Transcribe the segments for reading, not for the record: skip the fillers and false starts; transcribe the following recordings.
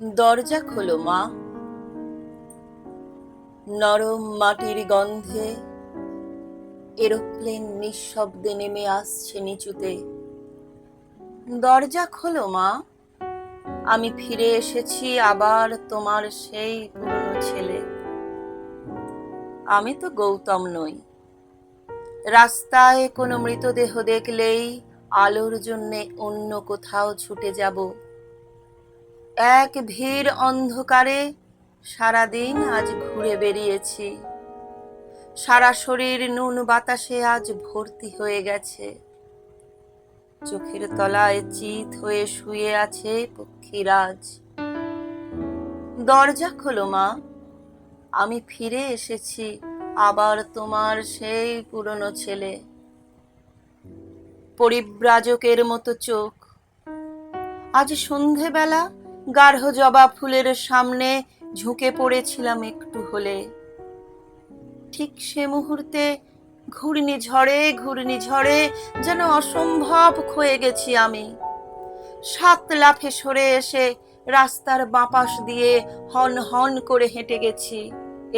দরজা খোলো মা। নরম মাটির গন্ধে এরোপ্লেন নিঃশব্দে নেমে আসছে নিচুতে। দরজা খোলো মা, আমি ফিরে এসেছি আবার তোমার সেই পুরনো ছেলে। আমি তো গৌতম নই। রাস্তায় কোনো মৃতদেহ দেখলেই আলোর জন্যে অন্য কোথাও ছুটে যাব। এক ভিড় অন্ধকারে সারাদিন আজ ঘুরে বেরিয়েছি। সারা শরীর নুন বাতাসে আজ ভর্তি হয়ে গেছে। চোখের তলায় চিত হয়ে শুয়ে আছে পক্ষীরাজ। দরজা খোলো মা, আমি ফিরে এসেছি আবার তোমার সেই পুরনো ছেলে। পরিব্রাজকের মতো চোখ। আজ সন্ধেবেলা গাঢ় জবা ফুলের সামনে ঝুঁকে পড়েছিলাম একটু হলে। ঠিক সে মুহূর্তে ঘূর্ণিঝড়ে যেন অসম্ভব ক্ষয়ে গেছি আমি। 7 লাফে সরে এসে রাস্তার বাঁপাশ দিয়ে হন হন করে হেঁটে গেছি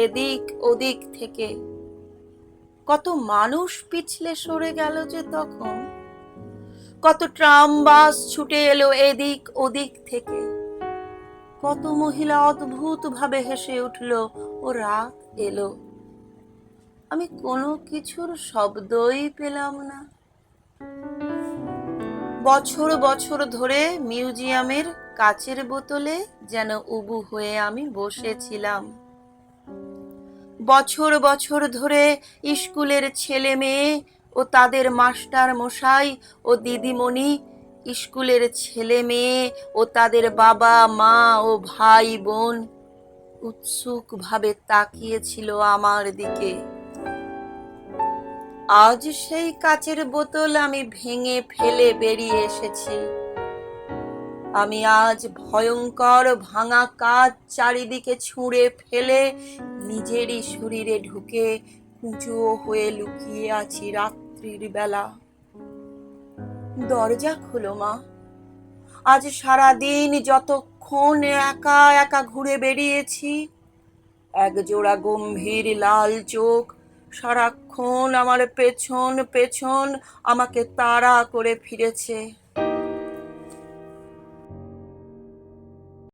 এদিক ওদিক থেকে। কত মানুষ পিছলে সরে গেল যে তখন। কত ট্রাম বাস ছুটে এলো এদিক ওদিক থেকে। কত মহিলা অদ্ভুত ভাবে হেসে উঠল ও রাত এলো। আমি কোনো কিছুর শব্দই পেলাম না। বছর বছর ধরে মিউজিয়ামের কাচের বোতলে যেন উবু হয়ে আমি বসেছিলাম। বছর বছর ধরে স্কুলের ছেলে মেয়ে ও তাদের মাস্টার মশাই ও দিদিমণি, স্কুলের ছেলে মেয়ে ও তাদের বাবা মা ও ভাই বোন উৎসুক ভাবে তাকিয়েছিল আমার দিকে। আজ সেই কাচের বোতল আমি ভেঙে ফেলে বেরিয়ে এসেছি। আমি আজ ভয়ঙ্কর ভাঙা কাঁচ চারিদিকে ছুঁড়ে ফেলে নিজেরই শরীরে ঢুকে কুঁজো হয়ে লুকিয়ে আছি রাত্রির বেলা। দরজা খোলো মা, আজ সারাদিন যতক্ষণ একা একা ঘুরে বেরিয়েছি, একজোড়া গম্ভীর লাল চোখ সারাক্ষণ আমার পেছন পেছন আমাকে তাড়া করে ফিরেছে।